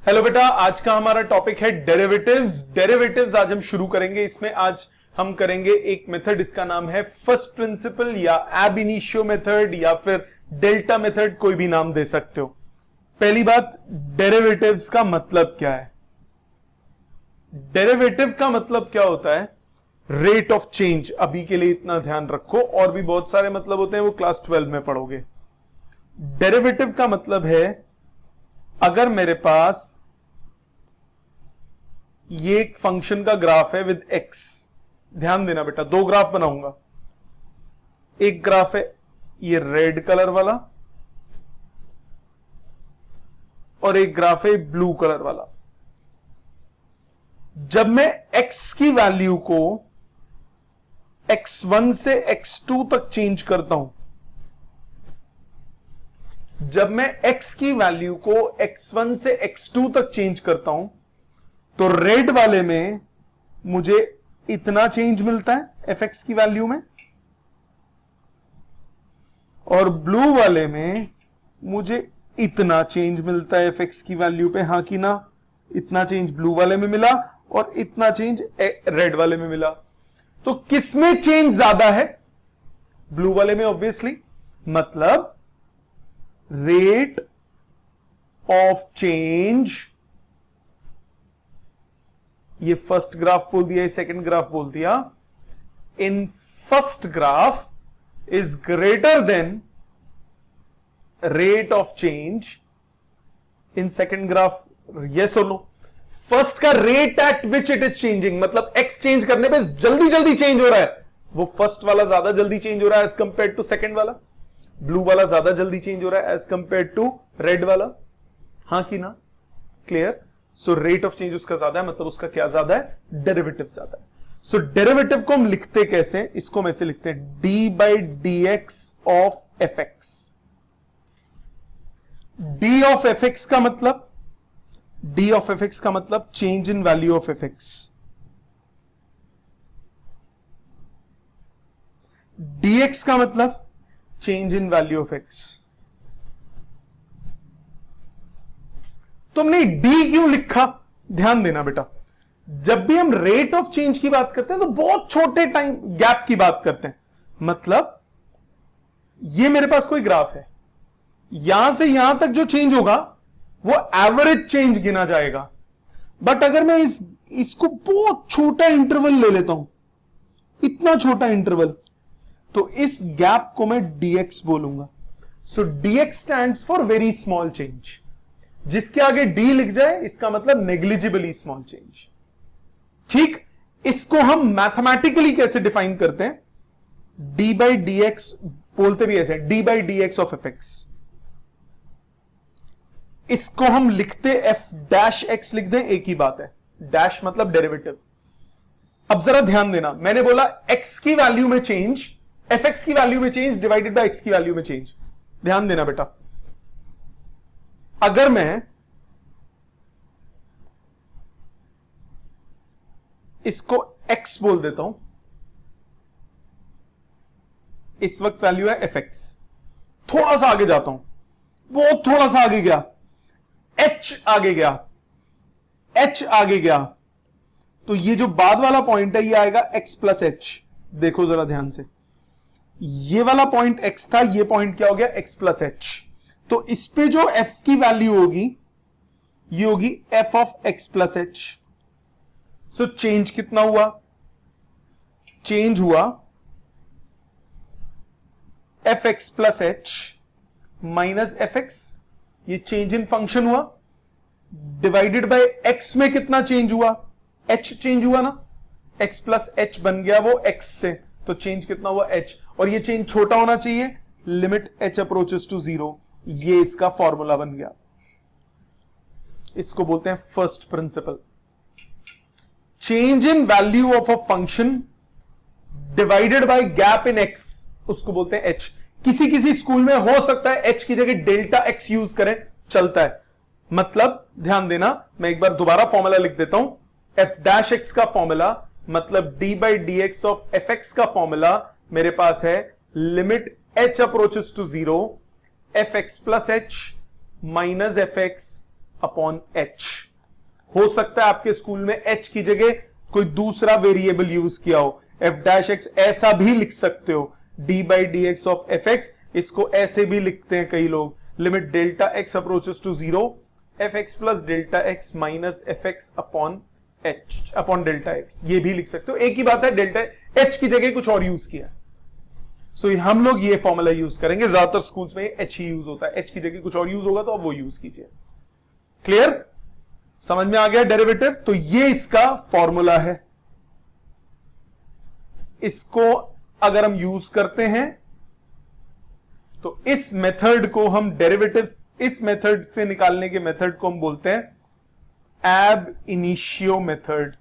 Hello बेटा, आज का हमारा टॉपिक है डेरिवेटिव्स। डेरिवेटिव्स आज हम शुरू करेंगे। इसमें आज हम करेंगे एक मेथड, इसका नाम है फर्स्ट प्रिंसिपल या एब इनिशियो मेथड या फिर डेल्टा मेथड, कोई भी नाम दे सकते हो। पहली बात, डेरिवेटिव्स का मतलब क्या है? डेरिवेटिव का मतलब क्या होता है? Rate of change. अभी के लिए इतना ध्यान रखो, और भी बहुत सारे मतलब होते हैं, वो क्लास 12 में पढ़ोगे। डेरिवेटिव का मतलब है अगर मेरे पास ये एक फंक्शन का ग्राफ है विद एक्स, ध्यान देना बेटा, दो ग्राफ बनाऊंगा। एक ग्राफ है ये रेड कलर वाला और एक ग्राफ है ब्लू कलर वाला। जब मैं x की वैल्यू को x1 से x2 तक चेंज करता हूं, जब मैं x की वैल्यू को x1 से x2 तक चेंज करता हूं, तो रेड वाले में मुझे इतना चेंज मिलता है fx की वैल्यू में, और ब्लू वाले में मुझे इतना चेंज मिलता है fx की वैल्यू पे। हां कि ना? इतना चेंज ब्लू वाले में मिला और इतना चेंज रेड वाले में मिला। तो किसमें चेंज ज्यादा है? ब्लू वाले में, ऑब्वियसली। मतलब रेट ऑफ चेंज, ये फर्स्ट ग्राफ बोल दिया, ये सेकंड ग्राफ बोल दिया, in first graph is greater than rate of change in second graph. Yes और नो? फर्स्ट का rate at which it is changing, मतलब एक्स चेंज करने पे जल्दी जल्दी चेंज हो रहा है, वो फर्स्ट वाला ज्यादा जल्दी चेंज हो रहा है एज कंपेयर टू सेकंड वाला। ब्लू वाला ज्यादा जल्दी चेंज हो रहा है एज कंपेयर टू रेड वाला। हां कि ना? Clear? So rate of change उसका ज्यादा है, मतलब उसका क्या ज्यादा है? डेरिवेटिव ज्यादा है। सो डेरिवेटिव को हम लिखते कैसे? इसको हम ऐसे लिखते हैं D by D X of F x. D of F X का मतलब, डी ऑफ एफ एक्स का मतलब change in value of F x. D x का मतलब change in value of x. तुमने डी क्यों लिखा? ध्यान देना बेटा, जब भी हम रेट ऑफ चेंज की बात करते हैं तो बहुत छोटे टाइम गैप की बात करते हैं। मतलब ये मेरे पास कोई ग्राफ है, यहां से यहां तक जो चेंज होगा वो एवरेज चेंज गिना जाएगा। बट अगर मैं इसको बहुत छोटा इंटरवल ले लेता हूं, इतना छोटा इंटरवल, तो इस गैप को मैं dx बोलूंगा। सो dx stands for very small change. जिसके आगे d लिख जाए इसका मतलब नेग्लिजिबली स्मॉल चेंज। ठीक? इसको हम मैथमेटिकली कैसे डिफाइन करते हैं? d बाई डी एक्स, बोलते भी ऐसे, d by D X of F X. इसको हम लिखते f डैश x लिख दें, एक ही बात है। डैश मतलब डेरिवेटिव। अब जरा ध्यान देना, मैंने बोला x की वैल्यू में चेंज, fx की वैल्यू में चेंज डिवाइडेड बाय x की वैल्यू में चेंज। ध्यान देना बेटा, अगर मैं इसको x बोल देता हूं, इस वक्त वैल्यू है fx। थोड़ा सा आगे जाता हूं, बहुत थोड़ा सा आगे गया, h आगे गया, h आगे गया, तो ये जो बाद वाला पॉइंट है ये आएगा x प्लस h। देखो जरा ध्यान से, ये वाला पॉइंट x था, ये पॉइंट क्या हो गया? x plus h। तो इस पे जो f की वैल्यू होगी ये होगी f of x plus h। So change कितना हुआ? चेंज हुआ fx plus h minus fx, ये चेंज इन फंक्शन हुआ, डिवाइडेड बाय x में कितना चेंज हुआ? h चेंज हुआ ना, x प्लस h बन गया वो x से, तो चेंज कितना हुआ? h। और ये चेंज छोटा होना चाहिए, लिमिट h अप्रोचेस टू 0। ये इसका फॉर्मूला बन गया। इसको बोलते हैं first principle. Change in value of a function divided by gap in x, उसको बोलते हैं h। किसी किसी स्कूल में हो सकता है h की जगह डेल्टा x यूज करें, चलता है। मतलब ध्यान देना, मैं एक बार दोबारा फॉर्मूला लिख देता हूं। f डैश x का फॉर्मूला मतलब d by D X of F X का फॉर्मूला मेरे पास है limit h approaches to 0 F x plus H minus F x upon H. हो सकता है आपके स्कूल में एच की जगह कोई दूसरा वेरिएबल यूज किया हो, एफ डैश एक्स ऐसा भी लिख सकते हो, D by D X of F X, इसको ऐसे भी लिखते हैं कई लोग, limit delta X approaches to zero F x plus delta X minus F x upon H upon delta X, ये भी लिख सकते हो। एक ही बात है, डेल्टा एच की जगह कुछ और यूज किया। सो हम लोग ये फॉर्मूला यूज करेंगे, ज्यादातर स्कूल्स में एच ही यूज होता है, एच की जगह कुछ और यूज होगा तो आप वो यूज कीजिए। क्लियर, समझ में आ गया डेरिवेटिव? तो ये इसका फॉर्मूला है, इसको अगर हम यूज करते हैं तो इस मेथड को हम डेरिवेटिव, इस मेथड से निकालने के मेथड को हम बोलते हैं एब इनिशियो मेथड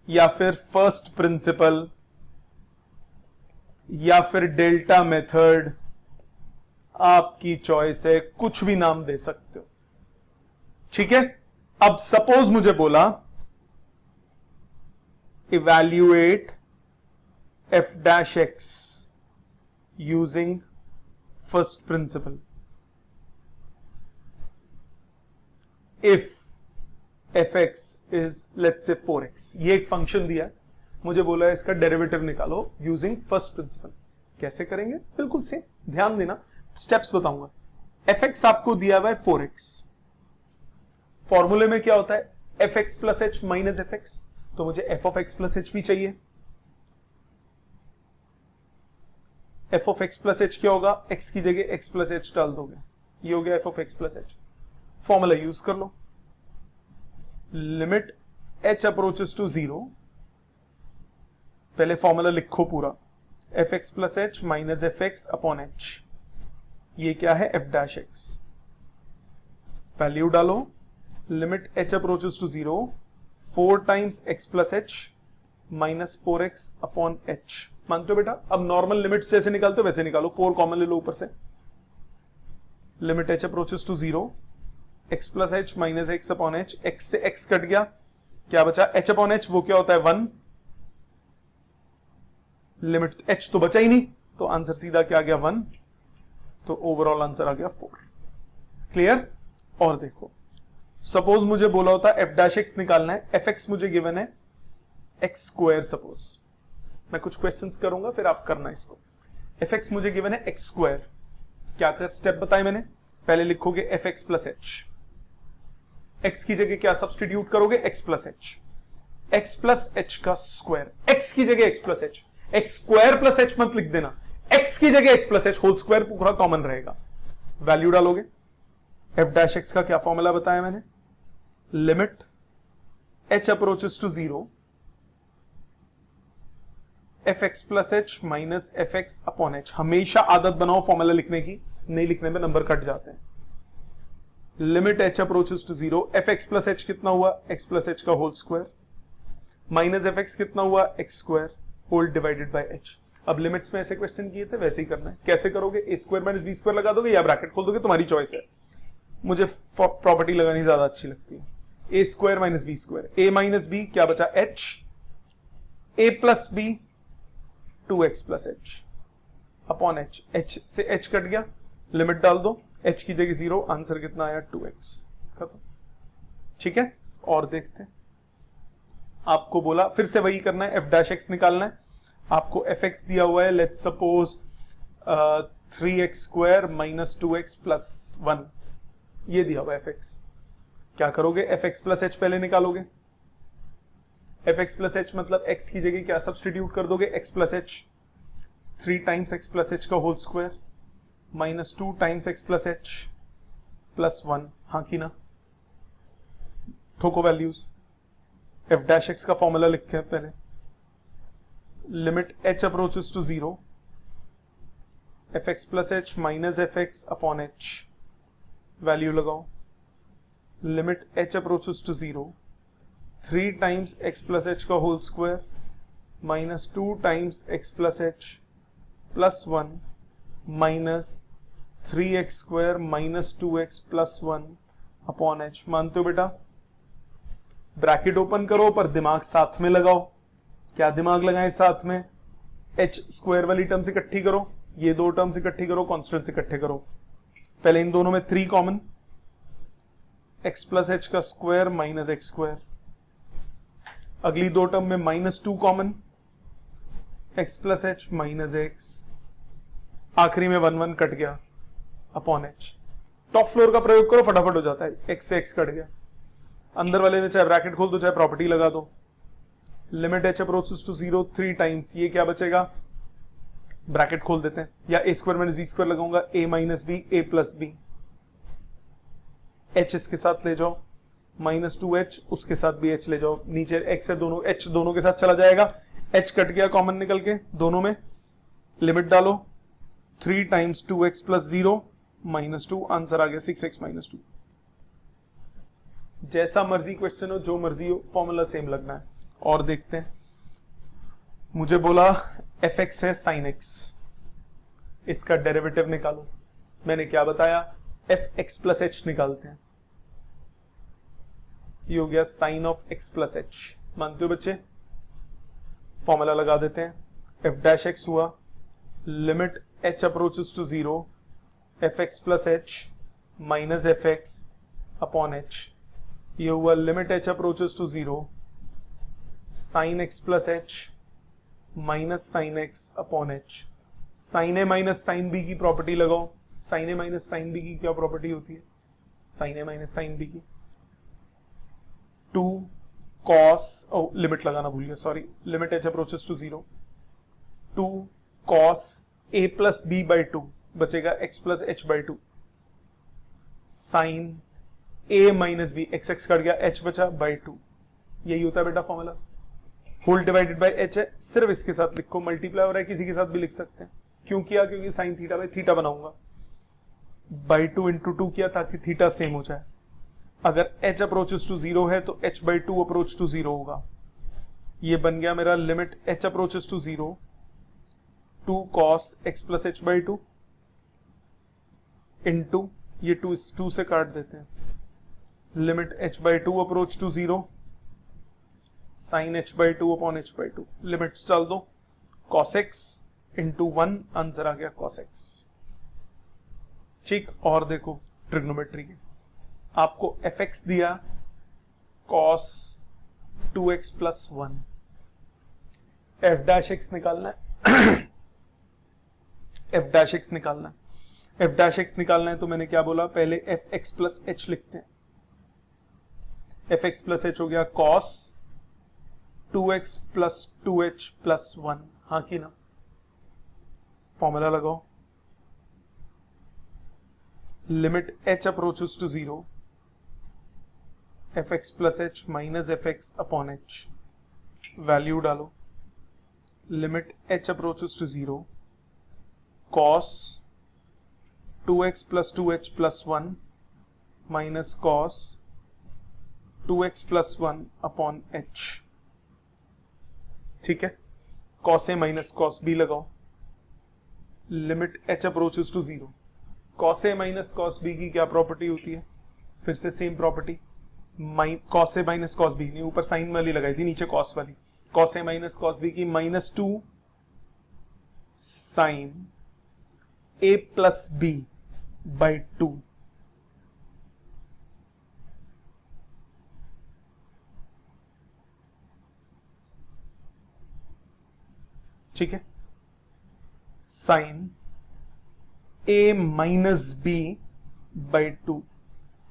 या फिर फर्स्ट प्रिंसिपल या फिर डेल्टा मेथड, आपकी चॉइस है, कुछ भी नाम दे सकते हो। ठीक है, अब सपोज मुझे बोला evaluate F dash x using first principle if F x is let's say 4x। ये एक फंक्शन दिया है, मुझे बोला है इसका डेरिवेटिव निकालो यूजिंग फर्स्ट प्रिंसिपल। कैसे करेंगे? बिल्कुल सेम, ध्यान देना, स्टेप्स बताऊंगा। एफ एक्स आपको दिया हुआ है 4x, फॉर्मूले में क्या होता है F x plus H minus F x, तो मुझे F of x plus H भी चाहिए। F of x plus H क्या होगा, एक्स की जगह एक्स प्लस एच डाल दोगे, ये हो गया f of x plus h. Formula use कर लो, limit H approaches to zero, पहले फॉर्मूला लिखो पूरा, f x plus H minus F x upon h, ये क्या है एफ डैश एक्स। वैल्यू डालो, limit H approaches to zero 4 times x plus H minus 4x upon H. मानते हो बेटा? अब नॉर्मल लिमिट्स जैसे निकालते हो वैसे निकालो, 4 कॉमन ले लो ऊपर से, limit H approaches to zero x plus H minus X upon H, X से एक्स कट गया, क्या बचा एच अपॉन एच, वो क्या होता है 1, लिमिट एच तो बचा ही नहीं, तो आंसर सीधा क्या आ गया 1, तो ओवरऑल आंसर आ गया 4। क्लियर? और देखो सपोज मुझे बोला होता एफ डैश एक्स निकालना है, एफ एक्स मुझे गिवन है एक्स स्क्वायर, सपोज मैं कुछ क्वेश्चंस करूंगा फिर आप करना इसको। एफ एक्स मुझे गिवन है एक्स स्क्वायर, क्या कर स्टेप बताए मैंने, पहले लिखोगे F x plus H, x की जगह क्या सब्सटीट्यूट करोगे x plus H, x plus H का स्क्वायर, एक्स की जगह x plus H, x square plus H मत लिख देना, एक्स की जगह x plus h whole square पूरा कॉमन रहेगा। वैल्यू डालोगे, एफ डैश एक्स का क्या फॉर्मूला बताया मैंने, limit H approaches to zero F x plus H minus F x upon H. हमेशा आदत बनाओ फॉर्मूला लिखने की, नहीं लिखने में नंबर कट जाते हैं। Limit H approaches to zero, F x plus H कितना हुआ एक्स प्लस एच का whole square, minus F X कितना हुआ X square whole divided by H. अब लिमिट्स में ऐसे क्वेश्चन किए थे वैसे ही करना है। कैसे करोगे, ए स्क्वायर माइनस बी स्क्वायर लगा दोगे या ब्रैकेट खोल दोगे, तुम्हारी चॉइस है, मुझे प्रॉपर्टी लगानी ज्यादा अच्छी लगती है। A square minus B square, a minus b क्या बचा h, a plus b 2x plus h upon h, h से एच कट गया, लिमिट डाल दो, एच की जगह 0, आंसर कितना आया 2x, खत्म। ठीक है, और देखते हैं, आपको बोला फिर से वही करना है, एफ डैश एक्स निकालना है, आपको एफ एक्स दिया हुआ है let's suppose 3x square minus 2x plus 1, ये दिया हुआ है एफ एक्स। क्या करोगे, एफ एक्स प्लस एच पहले निकालोगे, एफ एक्स प्लस एच मतलब एक्स की जगह क्या सब्सटीट्यूट कर दोगे x plus h, 3 times x plus H का whole square minus 2 times x plus H plus 1, हाँ की ना, ठोको वैल्यूज। एफ डैश एक्स का फॉर्मूला लिखे पहले, limit H approaches to zero F x plus H minus F x upon h, value लगाओ, limit H approaches to zero 3 times x plus H का whole square minus 2 times x plus H plus 1 minus 3x square minus 2x plus 1 upon H. मानते हो बेटा? Bracket open करो पर दिमाग साथ में लगाओ। क्या दिमाग लगाएं साथ में, एच स्क्वायर वाली टर्म्स इकट्ठी करो, ये 2 टर्म्स इकट्ठी करो, कॉन्स्टेंट्स इकट्ठे करो, पहले इन दोनों में 3 कॉमन, एक्स प्लस एच का स्क्वायर माइनस एक्स स्क्वायर। अगली दो टर्म में -2 common, x plus H minus x. आखिरी में 1 1 कट गया अपॉन एच। टॉप फ्लोर का प्रयोग करो, फटाफट हो जाता है। एक्स से एक्स कट गया, अंदर वाले में चाहे ब्रैकेट खोल दो चाहे प्रॉपर्टी लगा दो। Limit H approaches to 0 3 times, ये क्या बचेगा, ब्रैकेट खोल देते हैं, या A square minus B square लगाऊंगा, A minus B A plus B. H इसके साथ ले जाओ, -2h उसके साथ भी h ले जाओ, नीचे x है, दोनों h दोनों के साथ चला जाएगा, h कट गया कॉमन निकल के दोनों में। लिमिट डालो, 3 टाइम्स 2x प्लस 0 -2, आंसर आ गया 6x माइनस 2। जैसा मर्जी क्वेश्चन हो, जो मर्जी हो, फॉर्मूला सेम लगना है। और देखते हैं, मुझे बोला fx है sin x, इसका डेरिवेटिव निकालो। मैंने क्या बताया, fx प्लस h निकालते हैं। ये हो गया sine of x plus H, मानते हो बच्चे? फॉर्मूला लगा देते हैं, f डैश x हुआ limit h approaches to 0 fx plus H minus fx upon h। ये हुआ limit h approaches to 0 sine x plus H minus sine x upon h। Sine A minus sine B की property लगाओ। Sine A minus sine B की क्या property होती है, sine A minus sine B की 2 cos, limit लगाना भूल गया, sorry, limit h approaches to 0 2 cos a plus B by 2 बचेगा x plus H by 2 sine a minus B, X X cut गया, h बचा बाई 2। यही होता है बेटा formula. Whole divided by h है, सिर्फ इसके साथ लिखो, मल्टीप्लाई हो रहा है, किसी के साथ भी लिख सकते हैं। क्यों किया, क्योंकि साइन थीटा बाई थीटा बनाऊंगा, बाई 2 इंटू 2 किया ताकि थीटा सेम हो जाए। अगर h अप्रोचेस टू 0 है तो h बाई 2 अप्रोच टू 0 होगा। ये बन गया मेरा limit h approaches to 0 2 cos x plus H by 2 into, ये 2 से काट देते हैं, limit h by 2 approach to 0 sine h by 2 upon h by 2। Limits डाल दो, cos x इंटू 1, आंसर आ गया cos x। ठीक, और देखो ट्रिग्नोमेट्री के, आपको fx दिया cos 2x plus 1, f dash x निकालना है f डैश x निकालना है, f डैश x निकालना है तो मैंने क्या बोला, पहले fx प्लस h लिखते हैं। fx प्लस h हो गया cos 2x plus 2h plus 1, हाँ की ना, फॉर्मूला लगाओ, limit h approaches to 0 fx plus H minus fx upon h। Value डालो, limit h approaches to 0 cos 2x plus 2h plus 1 minus cos 2x plus 1 upon h। ठीक है, cos a minus cos b लगाओ, limit h approaches to 0 cos a minus cos b की क्या property होती है, फिर से same property, cos a minus cos b, नहीं ऊपर साइन वाली लगाई थी, नीचे cos वाली, cos a minus cos b की -2 sine a plus b by 2। ठीक है, sine a minus b by 2,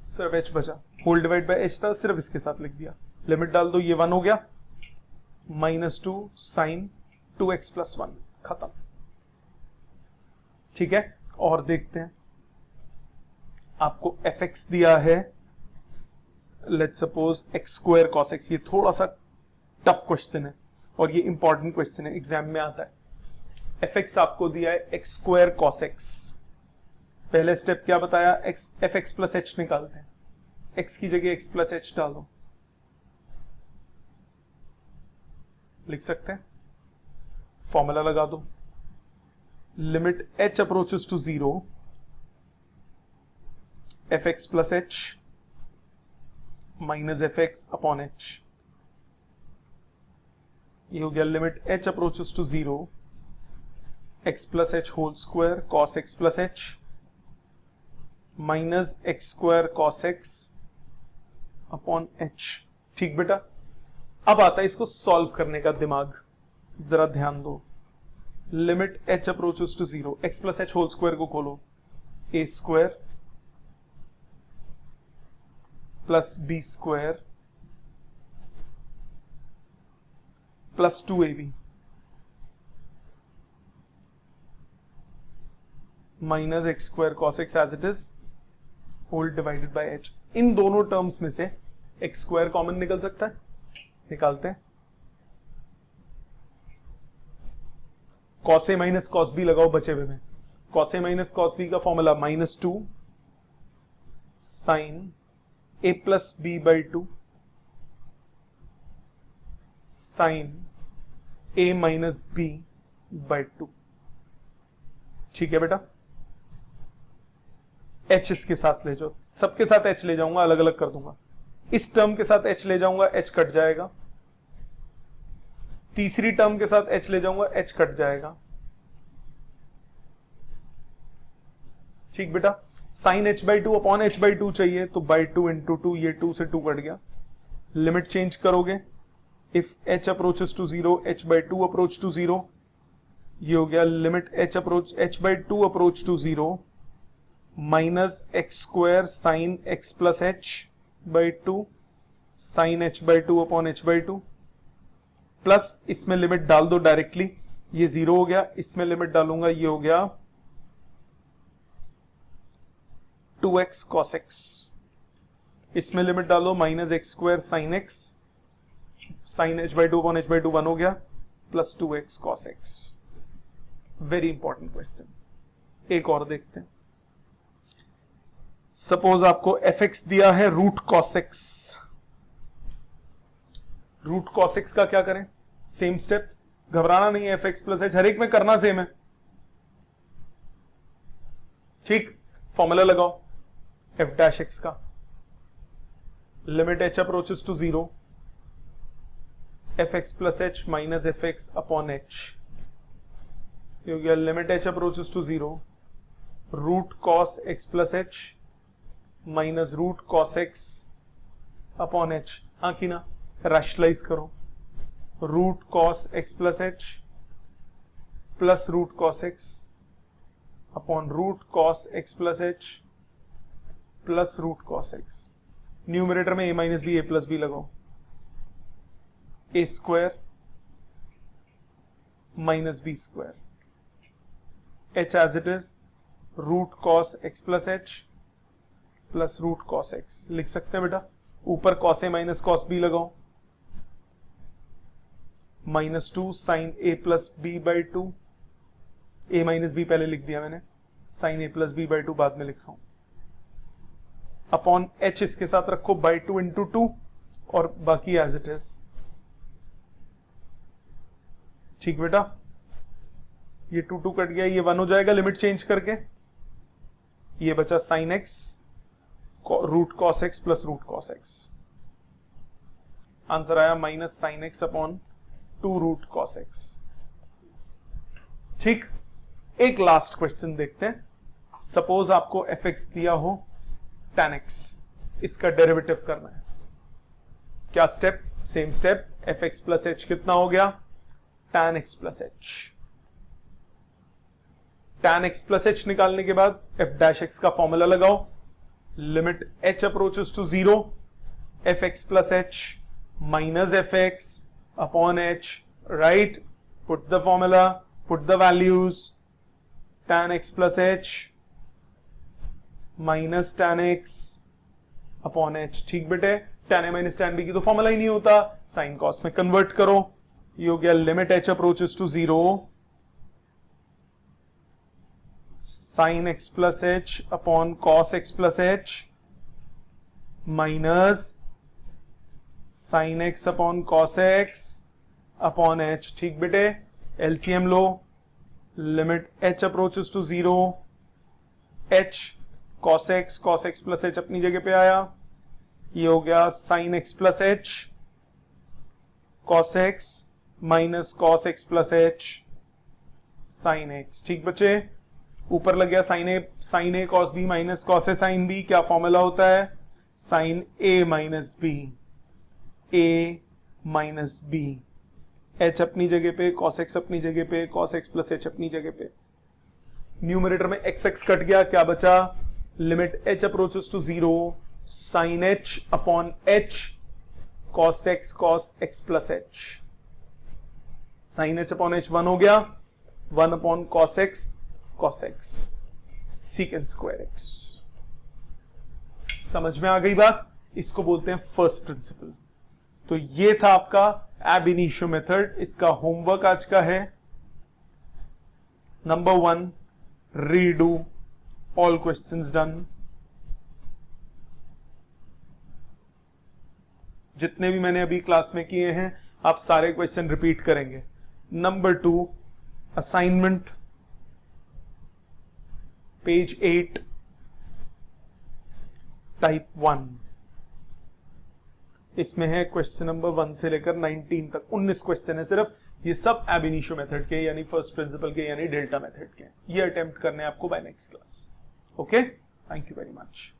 सिर्फ h बचा, होल डिवाइड बाय h था, सिर्फ इसके साथ लिख दिया। लिमिट डाल दो, ये 1 हो गया, -2 साइन 2x प्लस 1, खत्म। ठीक है, और देखते हैं, आपको fx दिया है, let's suppose x square cos x, ये थोड़ा सा टफ क्वेश्चन है और ये इंपॉर्टेंट क्वेश्चन है, एग्जाम में आता है। fx आपको दिया है x स्क्वायर cos x, पहले स्टेप क्या बताया, fx प्लस h निकालते हैं, x की जगह x प्लस h डालो, लिख सकते हैं, फॉर्मूला लगा दो, limit h approaches to 0 fx plus h minus fx upon h। ये हो गया limit h approaches to 0 x plus h whole square cos x plus h minus x square cos X upon H. ठीक बेटा, अब आता है इसको solve करने का दिमाग, जरा ध्यान दो। Limit H approaches to zero, x plus h whole square को खोलो, a square plus b square plus 2ab minus x square cos x as it is whole divided by h. इन दोनों टर्म्स में से एक्स स्क्वायर कॉमन निकल सकता है, निकालते हैं। Cos A minus cos B लगाओ बचे हुए में। Cos A minus cos B का formula -2 sine A plus B by 2 sine A minus B by 2। ठीक है बेटा, एच इसके साथ ले जाओ, सबके साथ एच ले जाऊंगा, अलग अलग कर दूंगा। इस टर्म के साथ एच ले जाऊंगा, एच कट जाएगा। तीसरी टर्म के साथ एच ले जाऊंगा, एच कट जाएगा। ठीक बेटा, sine H by 2 upon H by 2 चाहिए, तो बाई 2 इंटू 2, ये 2 से 2 कट गया। लिमिट चेंज करोगे, if H approaches to 0 H by 2 approach to 0, ये हो गया limit H by 2 approach to 0 minus x square sine X plus H by 2 sine H by 2 upon H by 2 plus इसमें limit डाल दो directly, ये 0 हो गया। इसमें लिमिट डालूंगा, ये हो गया 2x cos x। इसमें लिमिट डालो, minus x square sine X sine H by 2 upon H by 2 1 हो गया, plus 2x cos x। Very important question. एक और देखते हैं। सपोज आपको fx दिया है root cos x। Root cos x का क्या करें? सेम स्टेप्स, घबराना नहीं है। fx प्लस h हर एक में करना सेम है। ठीक, फॉर्मूला लगाओ f डैश x का, limit h approaches to 0 fx plus h minus fx upon h, ये हो गया limit h approaches to 0 root cos x plus h minus root cos x upon h। हाँ की ना, रैशनलाइज करो, root cos x plus h plus root cos x upon root cos x plus h plus root cos x। Numerator में a minus B, a plus B लगाओ, a square minus B square, h as it is root cos x plus h plus root cos x। लिख सकते हैं बेटा, ऊपर cos a minus cos b लगाओ, -2 sine a plus B by 2, a minus b पहले लिख दिया मैंने, sine a plus B by 2 बाद में लिख रहा हूं, अपॉन h इसके साथ रखो बाई 2 इंटू 2 और बाकी एज इट इज। ठीक बेटा, ये 2 कट गया, ये 1 हो जाएगा लिमिट चेंज करके, ये बचा sine x root cos x plus root cos x। Answer आया minus sine x upon 2 root cos x। ठीक, एक लास्ट क्वेश्चन देखते हैं। सपोज आपको fx दिया हो tan x, इसका डेरिवेटिव करना है। क्या step? Same step, fx plus h कितना हो गया? tan x plus h। tan x plus h निकालने के बाद f डैश x का फॉर्मूला लगाओ, limit h approaches to 0 fx plus h minus fx upon h, right? Put the formula, put the values, tan x plus h minus tan x upon h। ठीक बेटे, tan a minus tan b की तो formula ही नहीं होता, sine cos में convert करो, ये हो गया limit h approaches to 0 sine x plus h upon cos x plus h minus sine x upon cos x upon h। ठीक बेटे, एलसीएम लो, limit h approaches to 0 h cos x plus h अपनी जगह पे आया, ये हो गया sine x plus h cos x minus cos x plus h sine x। ठीक बच्चे, ऊपर लग गया sine A cos B minus cos A sine B, क्या फॉर्मूला होता है, sine A minus B, A minus B, H अपनी जगह पे, कॉस एक्स अपनी जगह पे, कॉस एक्स प्लस एच अपनी जगह पे। न्यूमरेटर में एक्स एक्स कट गया, क्या बचा, limit H approaches to 0, sine H upon H cos X plus H, sine H upon H 1 हो गया, 1 upon cos X secant square X. समझ में आ गई बात, इसको बोलते हैं फर्स्ट प्रिंसिपल। तो ये था आपका ab initio मेथड। इसका होमवर्क आज का है number 1, redo all questions done. जितने भी मैंने अभी क्लास में किए हैं आप सारे क्वेश्चन रिपीट करेंगे। नंबर 2, असाइनमेंट पेज 8 टाइप 1, इसमें है क्वेश्चन नंबर 1 से लेकर 19 तक 19 क्वेश्चन है सिर्फ। ये सब ab initio मेथड के यानी फर्स्ट प्रिंसिपल के यानी डेल्टा मेथड के। ये अटेम्प्ट करने आपको by next class. Okay, thank you very much.